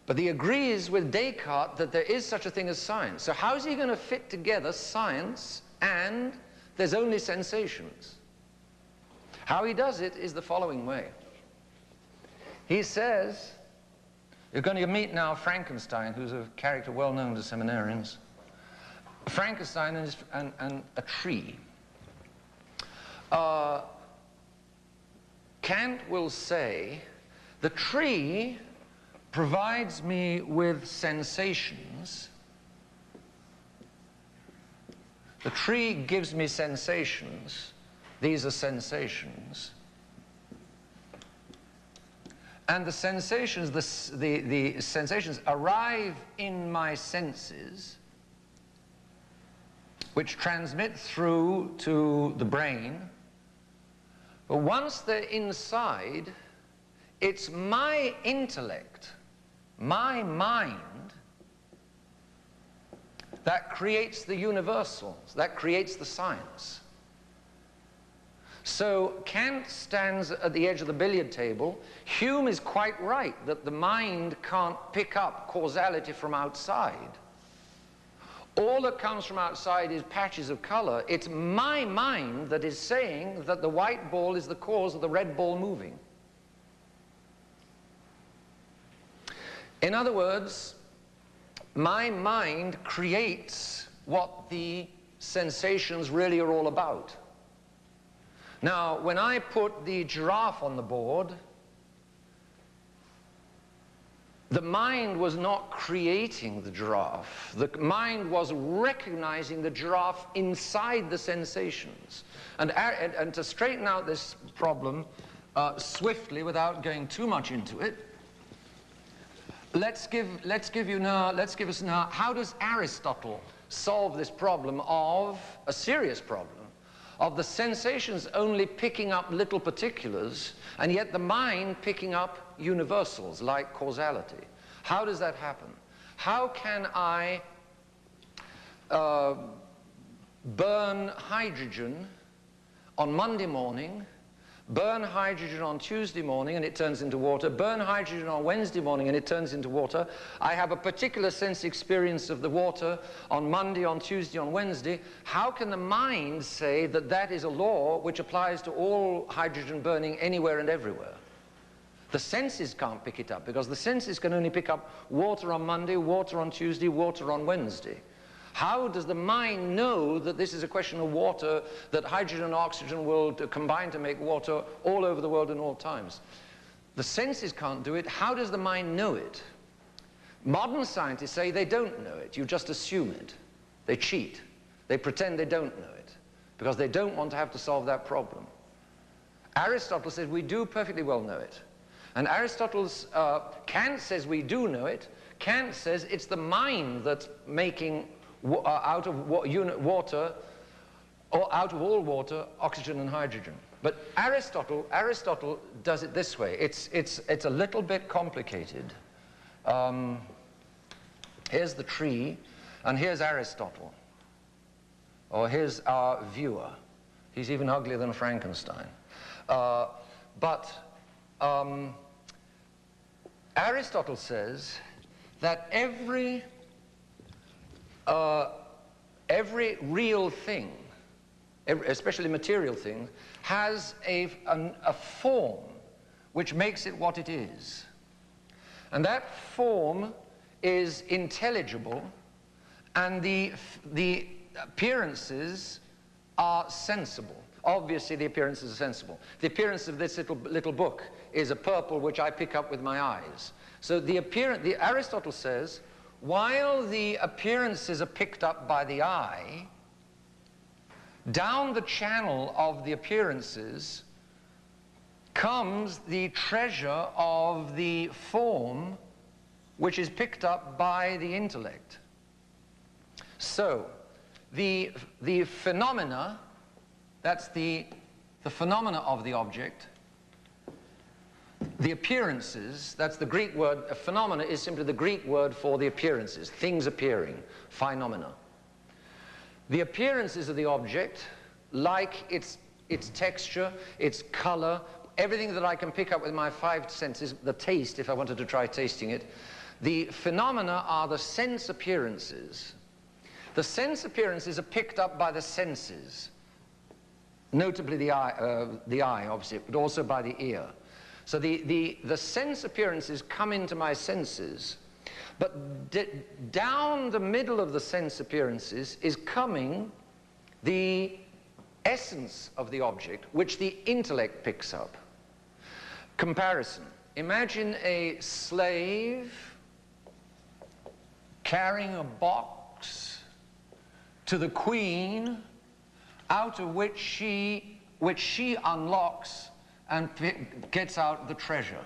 But he agrees with Descartes that there is such a thing as science. So how is he going to fit together science and there's only sensations? How he does it is the following way. He says, you're going to meet now Frankenstein, who's a character well known to seminarians. Frankenstein and a tree. Kant will say, the tree provides me with sensations. The tree gives me sensations. These are sensations. And the sensations, the sensations arrive in my senses, which transmit through to the brain. But once they're inside, it's my intellect, my mind, that creates the universals, that creates the science. So Kant stands at the edge of the billiard table. Hume is quite right that the mind can't pick up causality from outside. All that comes from outside is patches of color. It's my mind that is saying that the white ball is the cause of the red ball moving. In other words, my mind creates what the sensations really are all about. Now, when I put the giraffe on the board, the mind was not creating the giraffe. The mind was recognizing the giraffe inside the sensations. And to straighten out this problem swiftly, without going too much into it, let's give us now, how does Aristotle solve this problem of a serious problem of the sensations only picking up little particulars, and yet the mind picking up universals like causality? How does that happen? How can I burn hydrogen on Monday morning, burn hydrogen on Tuesday morning and it turns into water, burn hydrogen on Wednesday morning and it turns into water? I have a particular sense experience of the water on Monday, on Tuesday, on Wednesday. How can the mind say that that is a law which applies to all hydrogen burning anywhere and everywhere? The senses can't pick it up, because the senses can only pick up water on Monday, water on Tuesday, water on Wednesday. How does the mind know that this is a question of water, that hydrogen and oxygen will combine to make water all over the world in all times? The senses can't do it. How does the mind know it? Modern scientists say they don't know it. You just assume it. They cheat. They pretend they don't know it, because they don't want to have to solve that problem. Aristotle says we do perfectly well know it. And Aristotle's, Kant says we do know it. Kant says it's the mind that's making out of water, or out of all water, oxygen and hydrogen. But Aristotle does it this way. It's a little bit complicated. Here's the tree, and here's Aristotle. Or here's our viewer. He's even uglier than Frankenstein. Aristotle says that every real thing, especially material thing, has a form which makes it what it is. And that form is intelligible, and the appearances are sensible. Obviously, the appearances are sensible. The appearance of this little book is a purple which I pick up with my eyes. So Aristotle says, while the appearances are picked up by the eye, down the channel of the appearances comes the treasure of the form which is picked up by the intellect. So the phenomena, that's the phenomena of the object. The appearances, that's the Greek word. A phenomena is simply the Greek word for the appearances, things appearing, phenomena. The appearances of the object, like its texture, its color, everything that I can pick up with my five senses, the taste, if I wanted to try tasting it, the phenomena are the sense appearances. The sense appearances are picked up by the senses, notably the eye, obviously, but also by the ear. So the sense appearances come into my senses, but down the middle of the sense appearances is coming the essence of the object, which the intellect picks up. Comparison. Imagine a slave carrying a box to the queen, out of which she unlocks and gets out the treasure.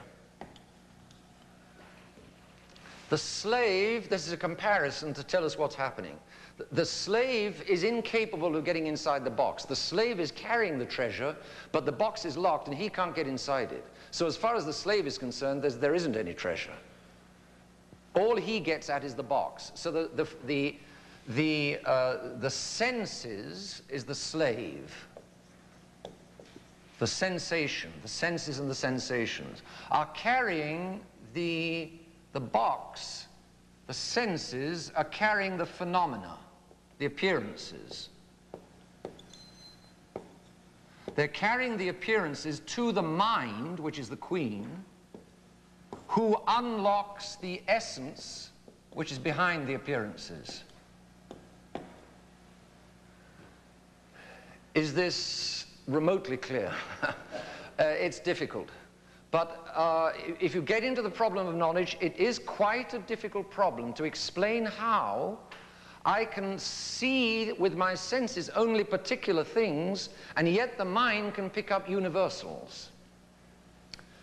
The slave, this is a comparison to tell us what's happening. The slave is incapable of getting inside the box. The slave is carrying the treasure, but the box is locked and he can't get inside it. So as far as the slave is concerned, there isn't any treasure. All he gets at is the box. So the senses is the slave. The sensation, the senses and the sensations are carrying the box. The senses are carrying the phenomena, the appearances. They're carrying the appearances to the mind, which is the queen, who unlocks the essence which is behind the appearances. Is this remotely clear? It's difficult. But if you get into the problem of knowledge, it is quite a difficult problem to explain how I can see with my senses only particular things, and yet the mind can pick up universals.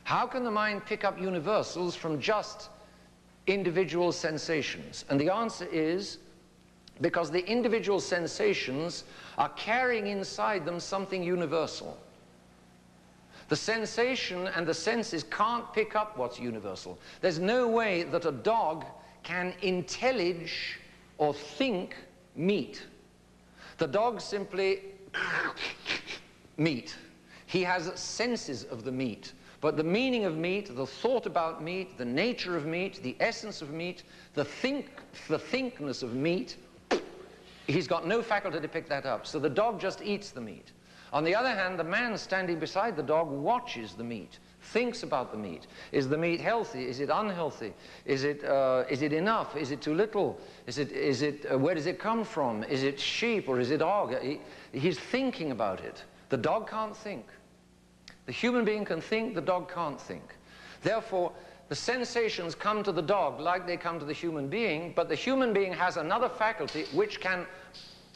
How can the mind pick up universals from just individual sensations? And the answer is because the individual sensations are carrying inside them something universal. The sensation and the senses can't pick up what's universal. There's no way that a dog can intellige or think meat. The dog simply meat. He has senses of the meat, but the meaning of meat, the thought about meat, the nature of meat, the essence of meat, the thinkness of meat, he's got no faculty to pick that up. So the dog just eats the meat. On the other hand, the man standing beside the dog watches the meat, thinks about the meat. Is the meat healthy? Is it unhealthy? Is it enough? Is it too little? Where does it come from? Is it sheep or is it hog? He's thinking about it. The dog can't think. The human being can think, the dog can't think. Therefore, the sensations come to the dog like they come to the human being, but the human being has another faculty which can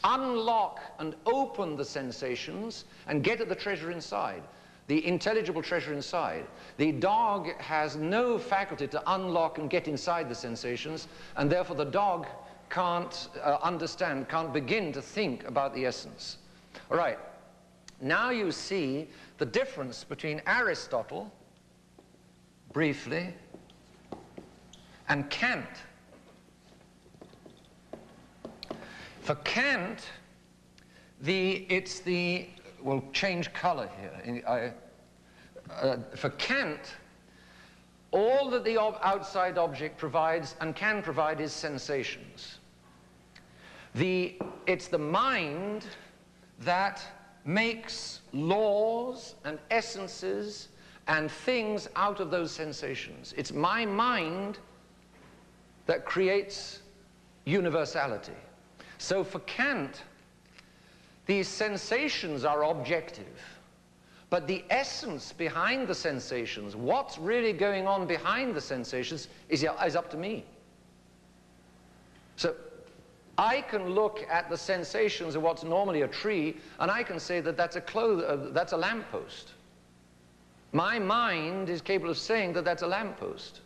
unlock and open the sensations and get at the treasure inside, the intelligible treasure inside. The dog has no faculty to unlock and get inside the sensations, and therefore the dog can't understand, can't begin to think about the essence. All right, now you see the difference between Aristotle, briefly, and Kant. For Kant, we'll change color here. For Kant, all that the outside object provides and can provide is sensations. It's the mind that makes laws and essences and things out of those sensations. It's my mind that creates universality. So for Kant, these sensations are objective, but the essence behind the sensations, what's really going on behind the sensations, is up to me. So I can look at the sensations of what's normally a tree, and I can say that that's a lamppost. My mind is capable of saying that that's a lamppost,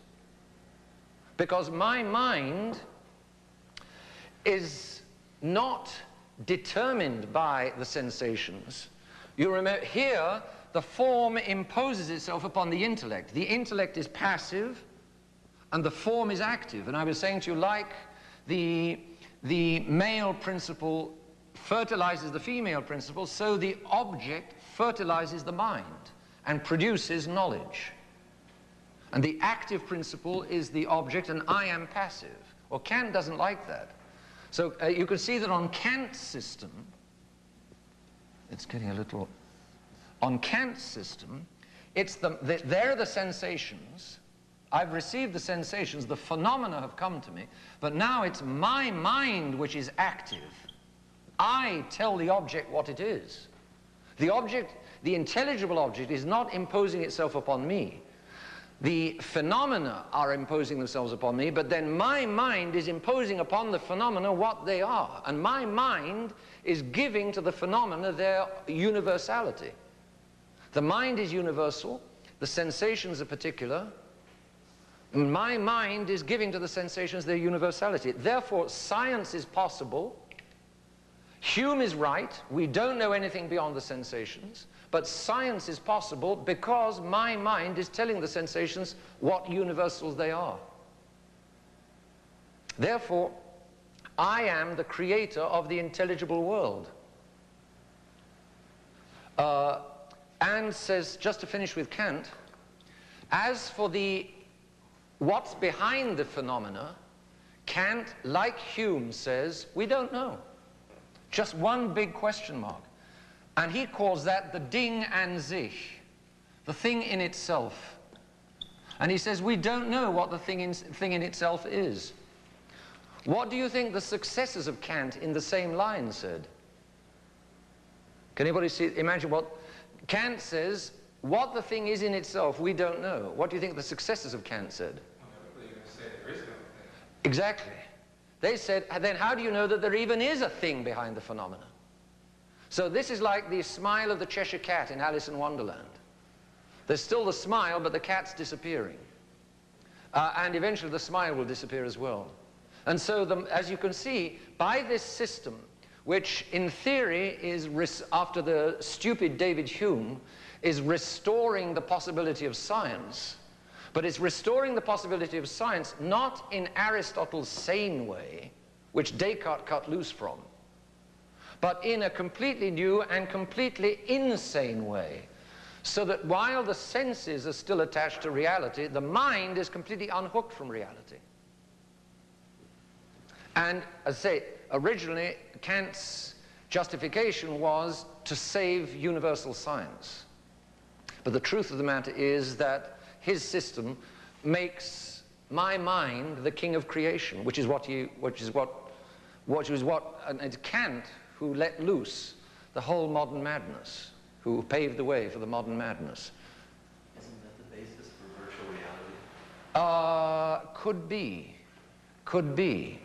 because my mind is not determined by the sensations. You remember here, the form imposes itself upon the intellect. The intellect is passive, and the form is active. And I was saying to you, like the male principle fertilizes the female principle, so the object fertilizes the mind and produces knowledge. And the active principle is the object, and I am passive. Well, Kant doesn't like that. So you can see that on Kant's system, it's getting a little, on Kant's system, they're the sensations. I've received the sensations, the phenomena have come to me, but now it's my mind which is active. I tell the object what it is. The object, the intelligible object, is not imposing itself upon me. The phenomena are imposing themselves upon me, but then my mind is imposing upon the phenomena what they are. And my mind is giving to the phenomena their universality. The mind is universal, the sensations are particular, and my mind is giving to the sensations their universality. Therefore, science is possible. Hume is right, we don't know anything beyond the sensations, but science is possible because my mind is telling the sensations what universals they are. Therefore, I am the creator of the intelligible world. And says, just to finish with Kant, as for what's behind the phenomena, Kant, like Hume, says, we don't know. Just one big question mark. And he calls that the Ding an sich, the thing in itself. And he says, we don't know what the thing in itself is. What do you think the successors of Kant in the same line said? Can anybody see, imagine what Kant says, what the thing is in itself, we don't know. What do you think the successors of Kant said? You're going to say there is no thing. Exactly. They said, then how do you know that there even is a thing behind the phenomena? So this is like the smile of the Cheshire Cat in Alice in Wonderland. There's still the smile, but the cat's disappearing. And eventually the smile will disappear as well. And so, as you can see, by this system, which in theory is, after the stupid David Hume, is restoring the possibility of science, but it's restoring the possibility of science not in Aristotle's sane way, which Descartes cut loose from, but in a completely new and completely insane way, so that while the senses are still attached to reality, the mind is completely unhooked from reality. And, as I say, originally, Kant's justification was to save universal science. But the truth of the matter is that his system makes my mind the king of creation, which is what and it's Kant who let loose the whole modern madness, who paved the way for the modern madness. Isn't that the basis for virtual reality? Could be. Could be.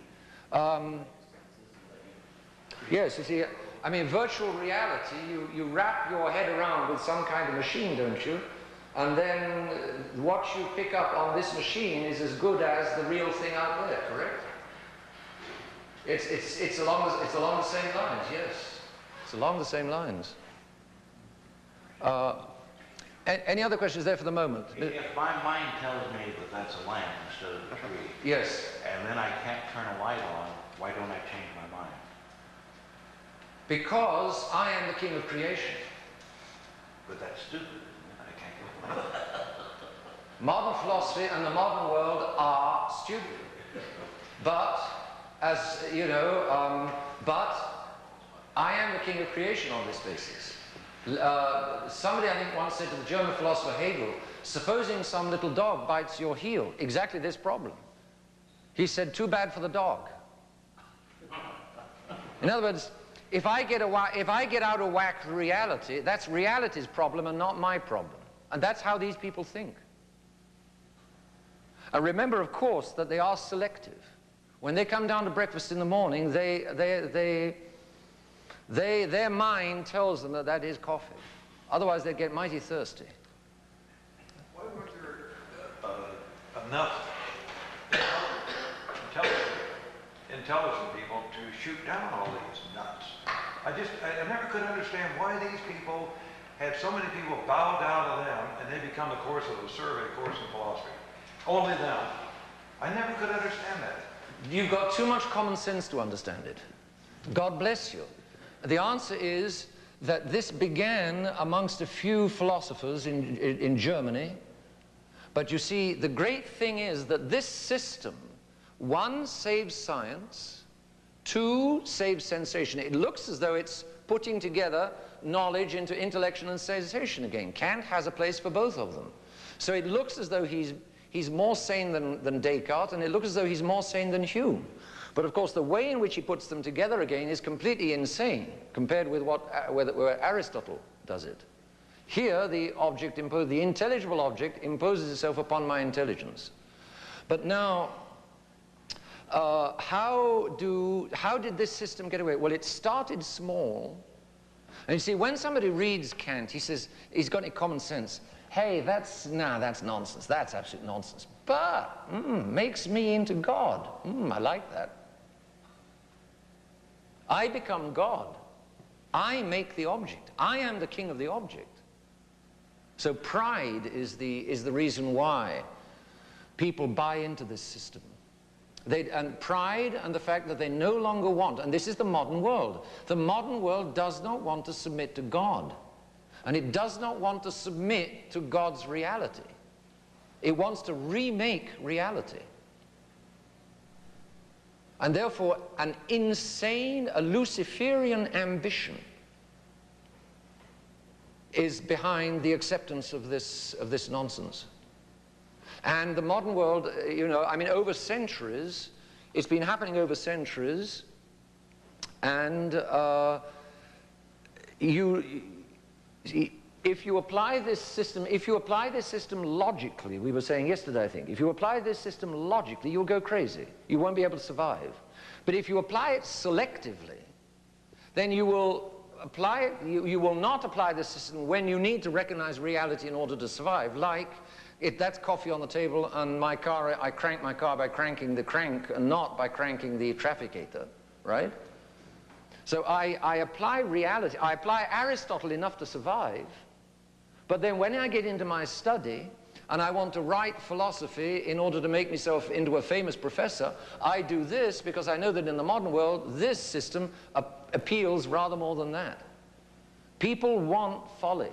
Yes, you see, I mean, virtual reality, you wrap your head around with some kind of machine, don't you? And then what you pick up on this machine is as good as the real thing out there, correct? It's along the same lines, yes. It's along the same lines. Any other questions there for the moment? If my mind tells me that that's a lamp instead of a tree, yes, and then I can't turn a light on, why don't I change my mind? because I am the king of creation. But that's stupid, isn't it? I can't get it. Modern philosophy and the modern world are stupid. But, as you know, but I am the king of creation on this basis. Somebody, I think, once said to the German philosopher Hegel, supposing some little dog bites your heel, exactly this problem. He said, too bad for the dog. In other words, if I get out of whack with reality, that's reality's problem and not my problem. And that's how these people think. And remember, of course, that they are selective. When they come down to breakfast in the morning, their mind tells them that that is coffee. Otherwise, they get mighty thirsty. Why weren't there enough intelligent people to shoot down all these nuts? I never could understand why these people had so many people bow down to them and they become the course of the survey course in philosophy. Only them. I never could understand that. You've got too much common sense to understand it. God bless you. The answer is that this began amongst a few philosophers in Germany. But you see, the great thing is that this system, one, saves science, two, saves sensation. It looks as though it's putting together knowledge into intellection and sensation again. Kant has a place for both of them. So it looks as though he's more sane than Descartes, and it looks as though he's more sane than Hume. But of course, the way in which he puts them together again is completely insane compared with where Aristotle does it. Here, the intelligible object imposes itself upon my intelligence. But now, how did this system get away? Well, it started small. And you see, when somebody reads Kant, he says, he's got any common sense. Hey, that's nonsense. That's absolute nonsense. But, makes me into God. I like that. I become God. I make the object. I am the king of the object. So pride is the reason why people buy into this system. And pride and the fact that they no longer want, and this is the modern world. The modern world does not want to submit to God. And it does not want to submit to God's reality. It wants to remake reality. And therefore, an insane, a Luciferian ambition is behind the acceptance of this nonsense. And the modern world, you know, I mean, over centuries, it's been happening over centuries, and if you apply this system logically, we were saying yesterday, I think, if you apply this system logically, you'll go crazy. You won't be able to survive. But if you apply it selectively, then you will apply it, you will not apply this system when you need to recognize reality in order to survive, like if that's coffee on the table and my car, I crank my car by cranking the crank and not by cranking the trafficator, right? So I apply reality, I apply Aristotle enough to survive, but then when I get into my study and I want to write philosophy in order to make myself into a famous professor, I do this because I know that in the modern world, this system appeals rather more than that. People want folly.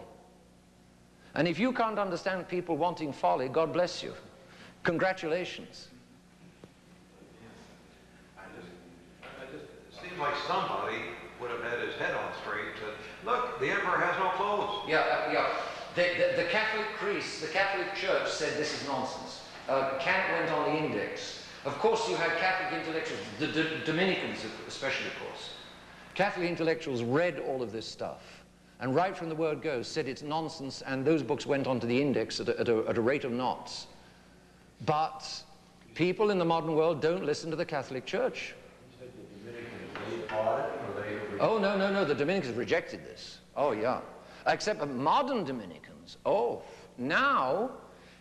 And if you can't understand people wanting folly, God bless you. Congratulations. It seems like somebody would have had his head on straight and said, look, the emperor has no clothes. Yeah. The Catholic priest, the Catholic Church said this is nonsense. Kant went on the index. Of course, you had Catholic intellectuals, the Dominicans especially, of course. Catholic intellectuals read all of this stuff, and right from the word go said it's nonsense, and those books went onto the index at a rate of knots. But people in the modern world don't listen to the Catholic Church. Oh, no, the Dominicans rejected this. Oh, yeah. Except modern Dominicans. Oh, now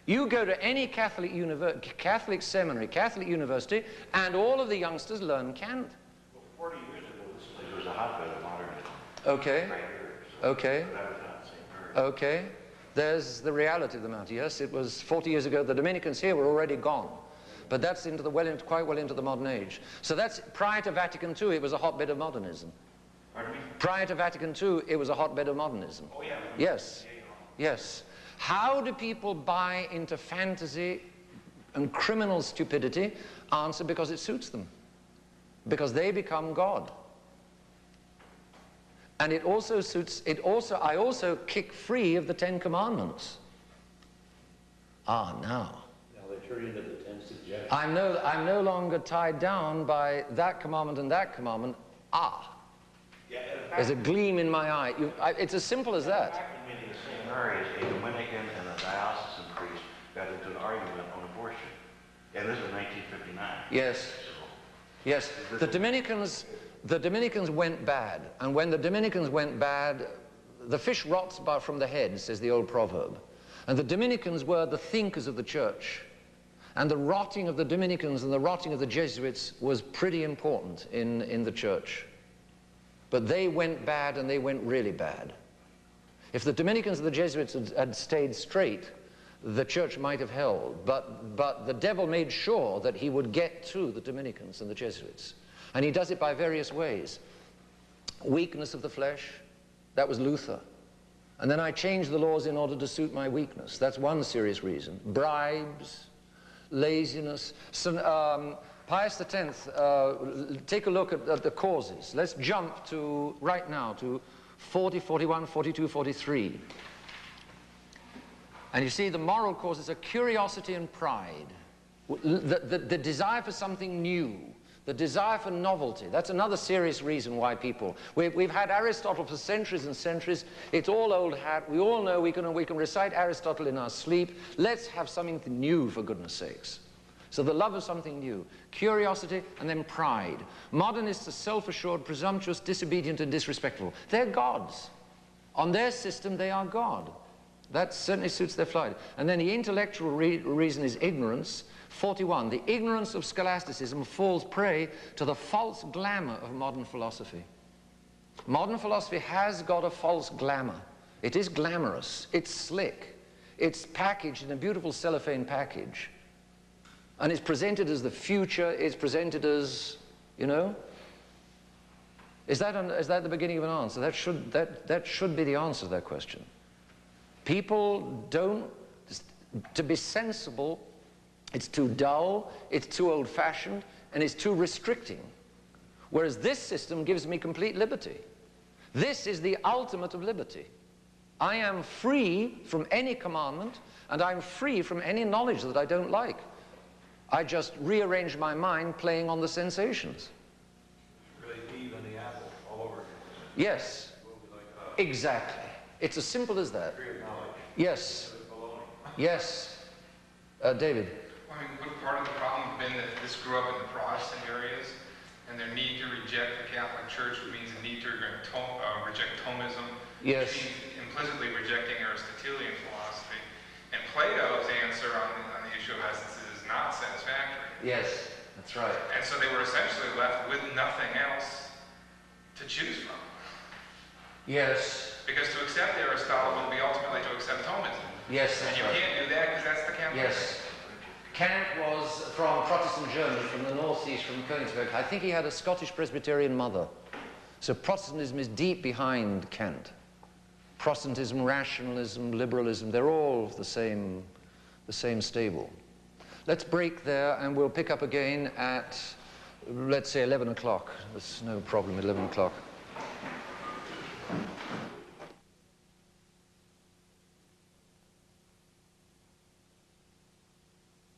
you go to any Catholic seminary, Catholic university, and all of the youngsters learn Kant. Well, 40 years ago, this place was a hotbed of modernism. Okay. Okay. But that was not the same period. Okay. There's the reality of the matter. Yes, it was 40 years ago. The Dominicans here were already gone. But that's quite well into the modern age. So that's prior to Vatican II, it was a hotbed of modernism. Pardon me? Prior to Vatican II, it was a hotbed of modernism. Oh, yeah. Yes. Yes. How do people buy into fantasy and criminal stupidity? Answer, because it suits them. Because they become God. And it also suits, I also kick free of the 10 Commandments. Ah, now. Now they turn into the 10 suggestions. I'm no longer tied down by that commandment and that commandment. Ah. Yeah, There's a gleam in my eye. It's as simple as that. Back in many of the same areas, a Dominican and a diocesan priest got into an argument on abortion. And this is 1959. Yes. Yes. The Dominicans went bad. And when the Dominicans went bad, the fish rots from the head, says the old proverb. And the Dominicans were the thinkers of the church. And the rotting of the Dominicans and the rotting of the Jesuits was pretty important in the church. But they went bad, and they went really bad. If the Dominicans and the Jesuits had stayed straight, the church might have held. But the devil made sure that he would get to the Dominicans and the Jesuits. And he does it by various ways. Weakness of the flesh, that was Luther. And then I changed the laws in order to suit my weakness. That's one serious reason. Bribes, laziness. So, Pius X, take a look at the causes. Let's jump to, right now, to 40, 41, 42, 43. And you see the moral causes are curiosity and pride. The desire for something new. The desire for novelty. That's another serious reason why people... We've had Aristotle for centuries and centuries. It's all old hat. We all know we can recite Aristotle in our sleep. Let's have something new, for goodness sakes. So the love of something new, curiosity, and then pride. Modernists are self-assured, presumptuous, disobedient, and disrespectful. They're gods. On their system, they are God. That certainly suits their flight. And then the intellectual reason is ignorance. 41, the ignorance of scholasticism falls prey to the false glamour of modern philosophy. Modern philosophy has got a false glamour. It is glamorous. It's slick. It's packaged in a beautiful cellophane package. And it's presented as the future. It's presented as, you know. Is that the beginning of an answer? That should be the answer to that question. People don't, to be sensible, it's too dull, it's too old-fashioned, and it's too restricting. Whereas this system gives me complete liberty. This is the ultimate of liberty. I am free from any commandment, and I'm free from any knowledge that I don't like. I just rearrange my mind playing on the sensations. Really Eve and the apple all over again. Yes. Like Exactly. It's as simple as that. Yes. Yes. David. Well, I mean, would part of the problem have been that this grew up in the Protestant areas, and their need to reject the Catholic Church means a need to reject Thomism, Yes. which means implicitly rejecting Aristotelian philosophy. And Plato's answer on the issue of essence is not satisfactory. Yes, that's right. And so they were essentially left with nothing else to choose from. Yes. Because to accept Aristotle would be ultimately to accept Thomism. Yes, And that's you right. can't do that because that's the Catholic Yes. Church. Kant was from Protestant Germany, from the northeast, from Königsberg. I think he had a Scottish Presbyterian mother. So Protestantism is deep behind Kant. Protestantism, rationalism, liberalism, they're all the same stable. Let's break there and we'll pick up again at, let's say, 11 o'clock. There's no problem at 11 o'clock.